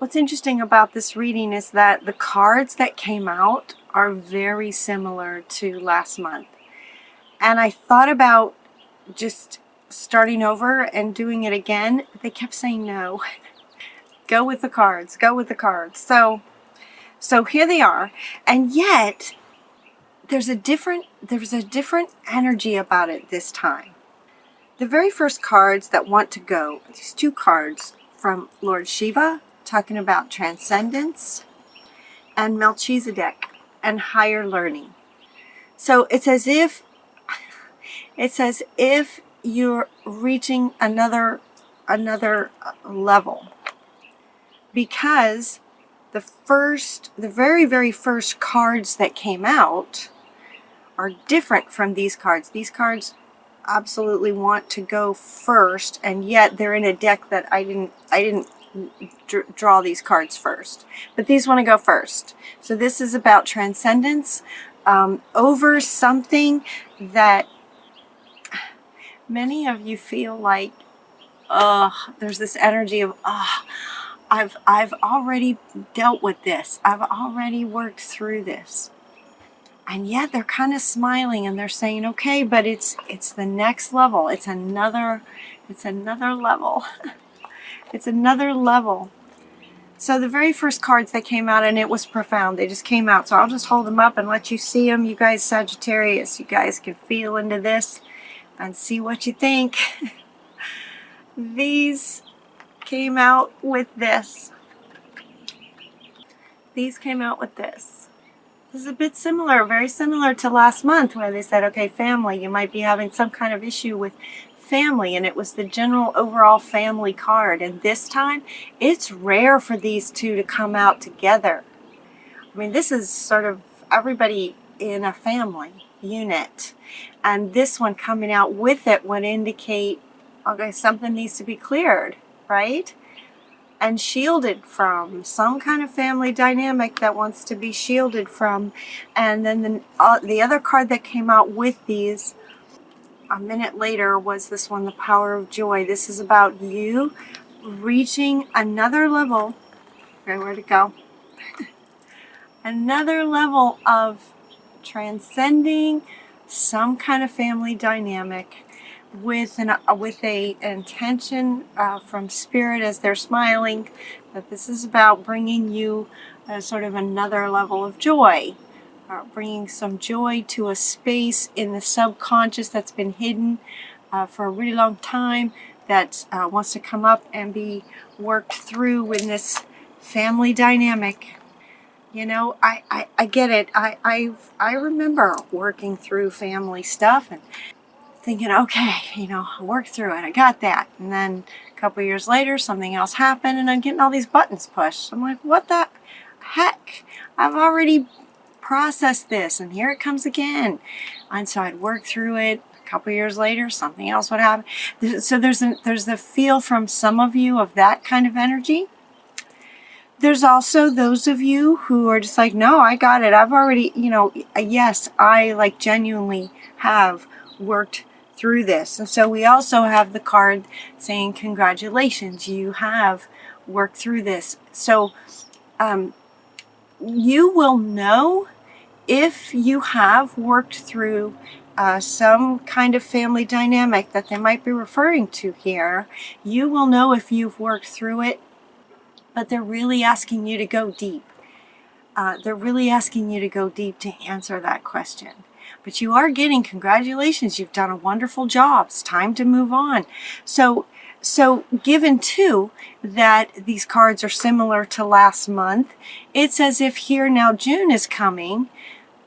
What's interesting about this reading is that the cards that came out are very similar to last month. And I thought about just starting over and doing it again. They kept saying no. Go with the cards. Go with the cards. So here they are. And yet there's a different energy about it this time. The very first cards that want to go, these two cards from Lord Shiva, talking about transcendence, and Melchizedek and higher learning. So it's as if you're reaching another level, because the very first cards that came out are different from these cards. These cards absolutely want to go first, and yet they're in a deck that I didn't draw these cards first, but these want to go first. So this is about transcendence over something that many of you feel like, there's this energy of, I've already dealt with this. I've already worked through this. And yet they're kind of smiling and they're saying, okay, but it's the next level. It's another level. It's another level. So the very first cards that came out, and it was profound. They just came out. So I'll just hold them up and let you see them. You guys, Sagittarius, you guys can feel into this and see what you think. These came out with this. These came out with this. This is a bit similar, very similar to last month, where they said, okay, family, you might be having some kind of issue with family, and it was the general overall family card. And this time, it's rare for these two to come out together. I mean, this is sort of everybody in a family unit. And this one coming out with it would indicate, okay, something needs to be cleared, right? And shielded from, some kind of family dynamic that wants to be shielded from. And then the other card that came out with these a minute later was this one, the Power of Joy. This is about you reaching another level. Okay, where'd it go? Another level of transcending some kind of family dynamic with a intention from Spirit, as they're smiling, that this is about bringing you sort of another level of joy, bringing some joy to a space in the subconscious that's been hidden for a really long time, that wants to come up and be worked through with this family dynamic. You know, I get it. I remember working through family stuff and thinking, okay, you know, I worked through it. I got that. And then a couple years later, something else happened, and I'm getting all these buttons pushed. I'm like, what the heck? I've already processed this, and here it comes again. And so I'd work through it. A couple years later, something else would happen. So there's the feel from some of you of that kind of energy. There's also those of you who are just like, no, I got it. I've already, you know, yes, I like genuinely have worked through this. And so we also have the card saying, congratulations, you have worked through this. So you will know if you have worked through some kind of family dynamic that they might be referring to here. You will know if you've worked through it, but they're really asking you to go deep. They're really asking you to go deep to answer that question. But you are getting congratulations. You've done a wonderful job. It's time to move on. So given too that these cards are similar to last month, it's as if here now June is coming,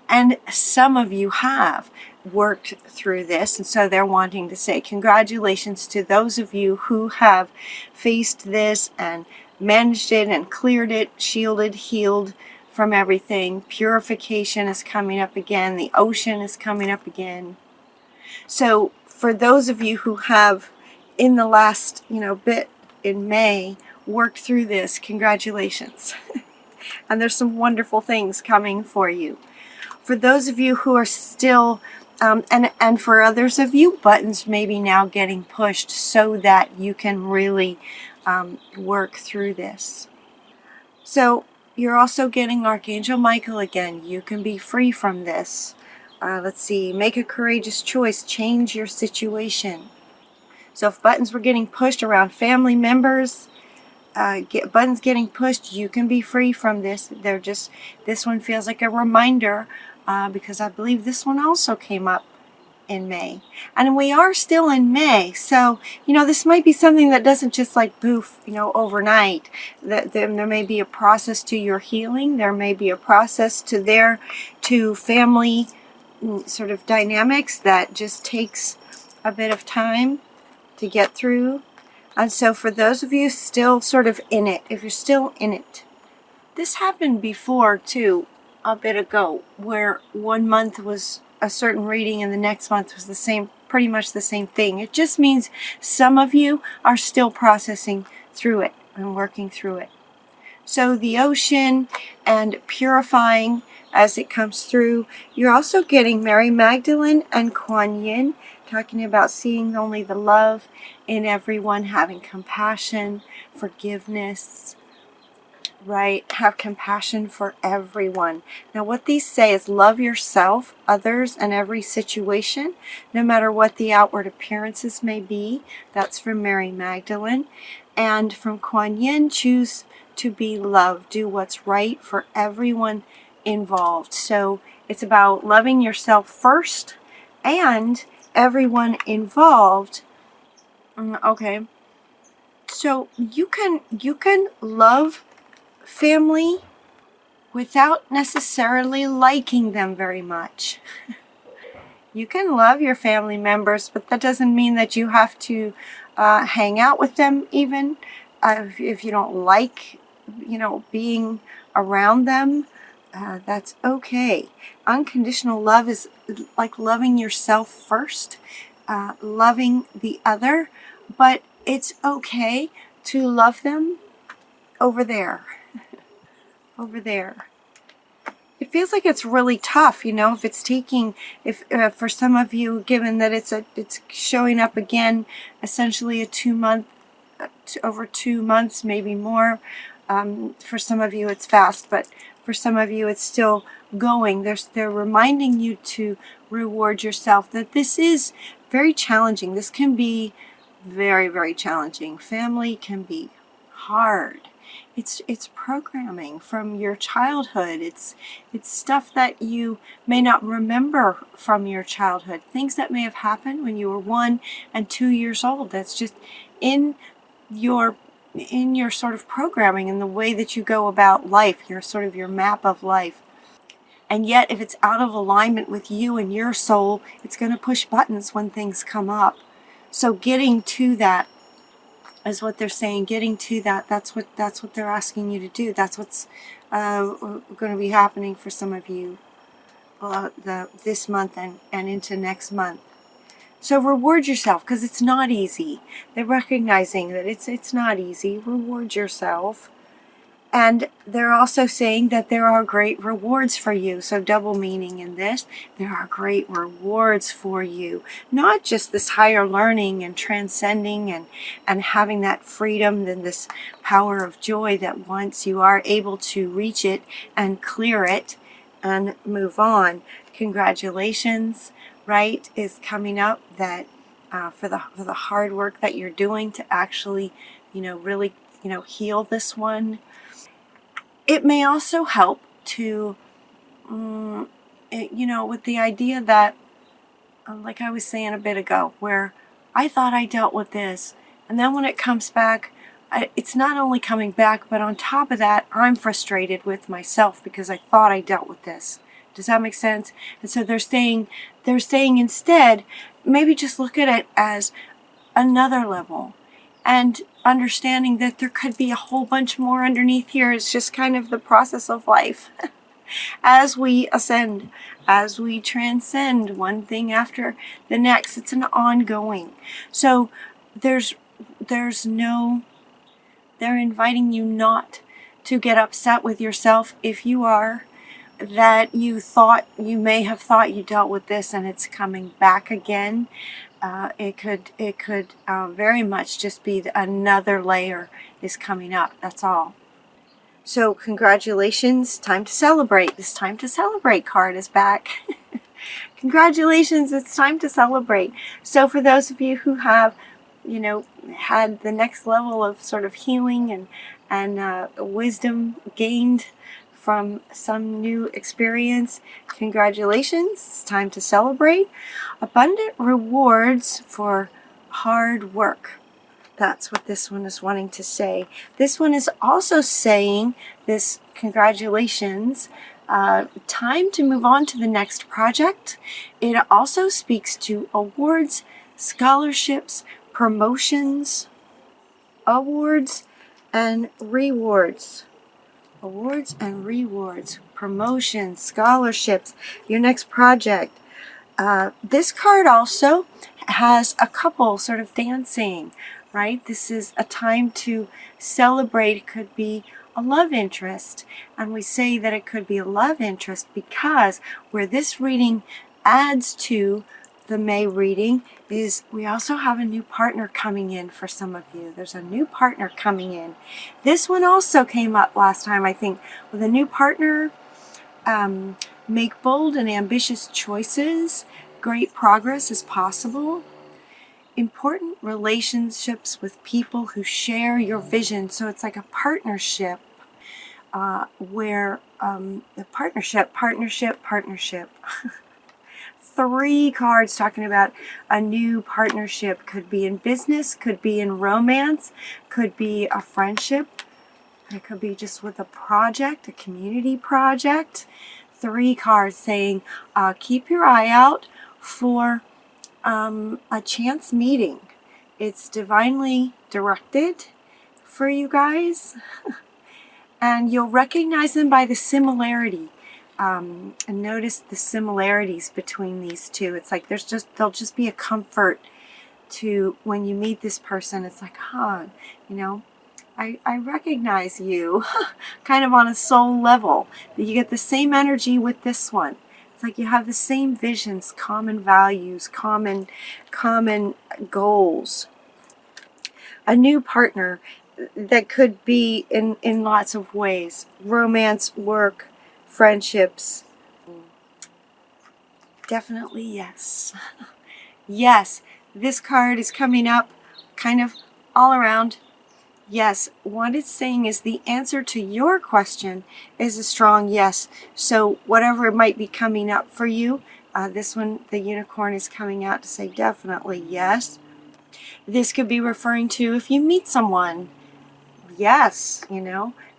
and some of you have worked through this, and so they're wanting to say congratulations to those of you who have faced this and managed it and cleared it, shielded, healed from everything. Purification is coming up again. The ocean is coming up again. So for those of you who have in the last, bit in May worked through this, congratulations. And there's some wonderful things coming for you. For those of you who are still, and for others of you, buttons maybe now getting pushed so that you can really work through this. So you're also getting Archangel Michael again. You can be free from this. Let's see, make a courageous choice, change your situation. So if buttons were getting pushed around family members, buttons getting pushed, you can be free from this. This one feels like a reminder, because I believe this one also came up in May. And we are still in May, so this might be something that doesn't just like poof, overnight. There may be a process to your healing. There may be a process to family sort of dynamics that just takes a bit of time to get through. And so for those of you still sort of in it, if you're still in it, this happened before too, a bit ago, where 1 month was a certain reading and the next month was the same, pretty much the same thing. It just means some of you are still processing through it and working through it. So the ocean and purifying as it comes through. You're also getting Mary Magdalene and Kuan Yin, talking about seeing only the love in everyone, having compassion, forgiveness, right? Have compassion for everyone. Now what these say is love yourself, others, and every situation, no matter what the outward appearances may be. That's from Mary Magdalene. And from Kuan Yin, choose to be loved. Do what's right for everyone involved. So it's about loving yourself first and everyone involved. Okay. So you can love family without necessarily liking them very much. You can love your family members, but that doesn't mean that you have to hang out with them even if you don't like, being around them. That's okay. Unconditional love is like loving yourself first, loving the other, but it's okay to love them over there. Over there. It feels like it's really tough, if it's taking, for some of you, given that it's showing up again, essentially a 2 month, over 2 months, maybe more. For some of you it's fast, but for some of you it's still going. They're reminding you to reward yourself, that this is very challenging. This can be very, very challenging. Family can be hard. It's programming from your childhood. It's stuff that you may not remember from your childhood. Things that may have happened when you were 1 and 2 years old. That's just in your sort of programming and the way that you go about life, your map of life. And yet, if it's out of alignment with you and your soul, it's going to push buttons when things come up. So getting to that is what they're saying. Getting to that, that's what they're asking you to do. That's what's going to be happening for some of you this month and into next month. So reward yourself, because it's not easy. They're recognizing that it's not easy. Reward yourself. And they're also saying that there are great rewards for you. So double meaning in this. There are great rewards for you. Not just this higher learning and transcending and having that freedom and this power of joy, that once you are able to reach it and clear it and move on, congratulations, right, is coming up, that for the hard work that you're doing to actually, really, heal this one. It may also help to, with the idea that, like I was saying a bit ago, where I thought I dealt with this, and then when it comes back, it's not only coming back, but on top of that, I'm frustrated with myself because I thought I dealt with this. Does that make sense? And so they're saying instead, maybe just look at it as another level, and understanding that there could be a whole bunch more underneath here. It's just kind of the process of life. As we ascend, as we transcend one thing after the next, it's an ongoing. So they're inviting you not to get upset with yourself if you are, that you may have thought you dealt with this and it's coming back again. It could very much just be another layer is coming up. That's all. So congratulations, time to celebrate. This time to celebrate card is back. Congratulations, it's time to celebrate. So for those of you who have, had the next level of sort of healing and wisdom gained from some new experience, congratulations, it's time to celebrate. Abundant rewards for hard work. That's what this one is wanting to say. This one is also saying this congratulations, time to move on to the next project. It also speaks to awards, scholarships, promotions, awards and rewards. Awards and rewards, promotions, scholarships, your next project. This card also has a couple sort of dancing, right? This is a time to celebrate. It could be a love interest. And we say that it could be a love interest because where this reading adds to the May reading is we also have a new partner coming in for some of you. There's a new partner coming in. This one also came up last time, I think, with a new partner. Make bold and ambitious choices. Great progress is possible. Important relationships with people who share your vision. So it's like a partnership where the partnership. 3 cards talking about a new partnership. Could be in business, could be in romance, could be a friendship. It could be just with a project, a community project. 3 cards saying keep your eye out for a chance meeting. It's divinely directed for you guys. And you'll recognize them by the similarity. And notice the similarities between these two. It's like there'll just be a comfort to when you meet this person. It's like, I recognize you kind of on a soul level. You get the same energy with this one. It's like you have the same visions, common values, common goals. A new partner that could be in lots of ways. Romance, work, friendships. Definitely yes. Yes, this card is coming up kind of all around. Yes, what it's saying is the answer to your question is a strong yes. So whatever might be coming up for you, this one, the unicorn, is coming out to say definitely yes. This could be referring to if you meet someone. Yes,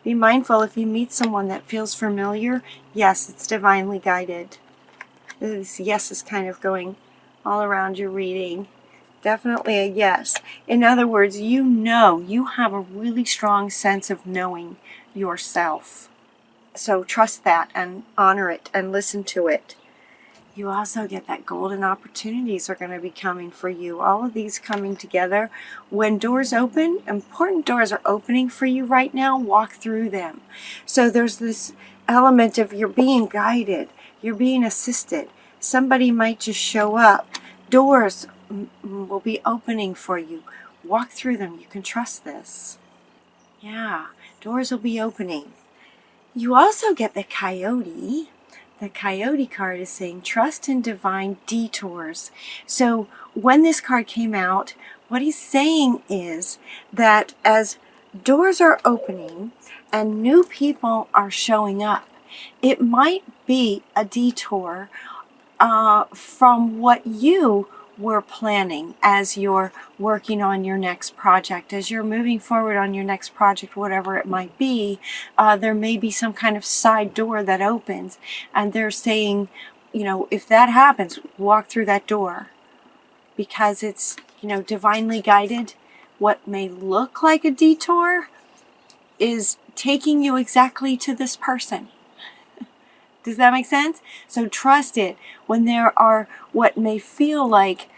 be mindful if you meet someone that feels familiar. Yes, it's divinely guided. This yes is kind of going all around your reading. Definitely a yes. In other words, you have a really strong sense of knowing yourself. So trust that and honor it and listen to it. You also get that golden opportunities are going to be coming for you. All of these coming together. When doors open, important doors are opening for you right now, walk through them. So there's this element of you're being guided, you're being assisted. Somebody might just show up. Doors will be opening for you. Walk through them. You can trust this. Yeah, doors will be opening. You also get the coyote. The coyote card is saying trust in divine detours. So when this card came out, what he's saying is that as doors are opening and new people are showing up, it might be a detour from what you were planning as you're working on your next project. As you're moving forward on your next project, whatever it might be, there may be some kind of side door that opens, and they're saying, if that happens, walk through that door, because it's, divinely guided. What may look like a detour is taking you exactly to this person. Does that make sense? So trust it when there are what may feel like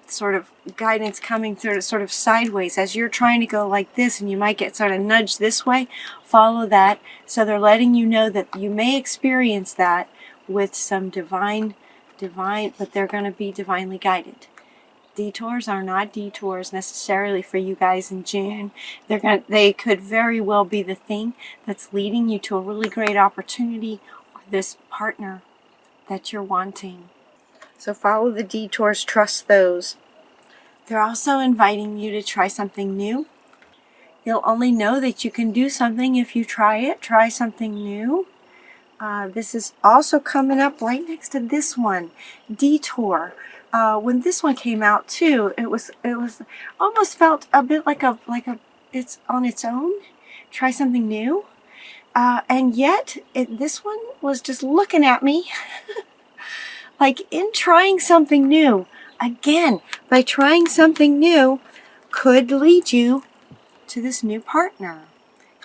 sort of guidance coming through sort of sideways as you're trying to go like this, and you might get sort of nudged this way. Follow that. So they're letting you know that you may experience that with some divine, but they're going to be divinely guided. detours are not detours necessarily for you guys in June. They could very well be the thing that's leading you to a really great opportunity or this partner that you're wanting. So follow the detours, trust those. They're also inviting you to try something new. You'll only know that you can do something if you try it. Try something new. This is also coming up right next to this one, detour. When this one came out too, it was almost felt a bit like a it's on its own. Try something new, and yet this one was just looking at me, like in trying something new. Again, by trying something new, could lead you to this new partner.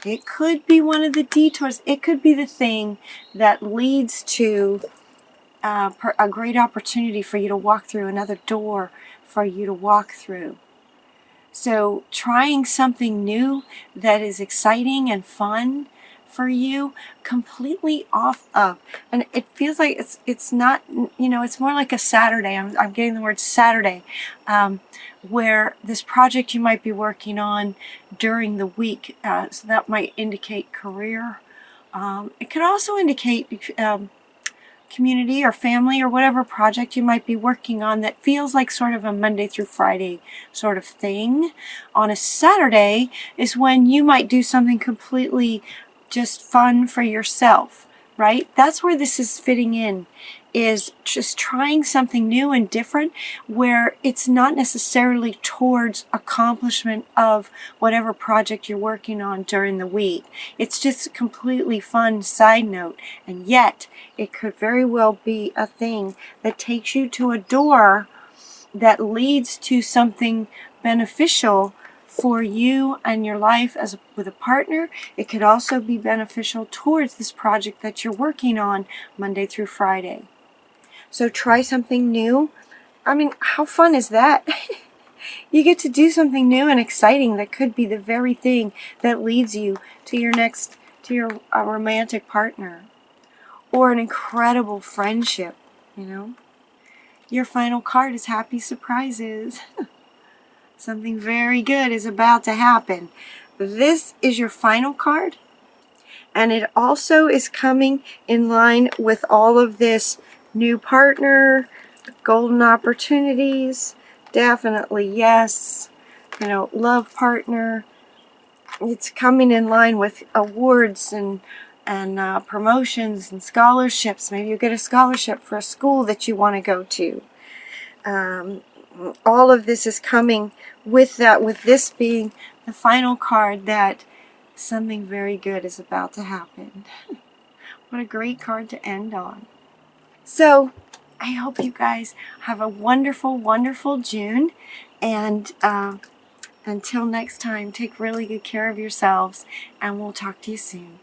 It could be one of the detours. It could be the thing that leads to a great opportunity for you to walk through, another door for you to walk through. So trying something new that is exciting and fun for you, completely off of, and it feels like it's not, it's more like a Saturday. I'm getting the word Saturday, where this project you might be working on during the week, so that might indicate career. It could also indicate community or family or whatever project you might be working on that feels like sort of a Monday through Friday sort of thing. On a Saturday is when you might do something completely just fun for yourself, right? That's where this is fitting in, is just trying something new and different where it's not necessarily towards accomplishment of whatever project you're working on during the week. It's just a completely fun side note, and yet it could very well be a thing that takes you to a door that leads to something beneficial for you and your life with a partner. It could also be beneficial towards this project that you're working on Monday through Friday. So try something new. I mean, how fun is that? You get to do something new and exciting that could be the very thing that leads you to your romantic partner, or an incredible friendship, Your final card is happy surprises. Something very good is about to happen. This is your final card, and it also is coming in line with all of this new partner, golden opportunities, definitely yes, love partner. It's coming in line with awards and promotions and scholarships. Maybe you get a scholarship for a school that you want to go to. All of this is coming with that, with this being the final card, that something very good is about to happen. What a great card to end on. So I hope you guys have a wonderful, wonderful June, and until next time, take really good care of yourselves, and we'll talk to you soon.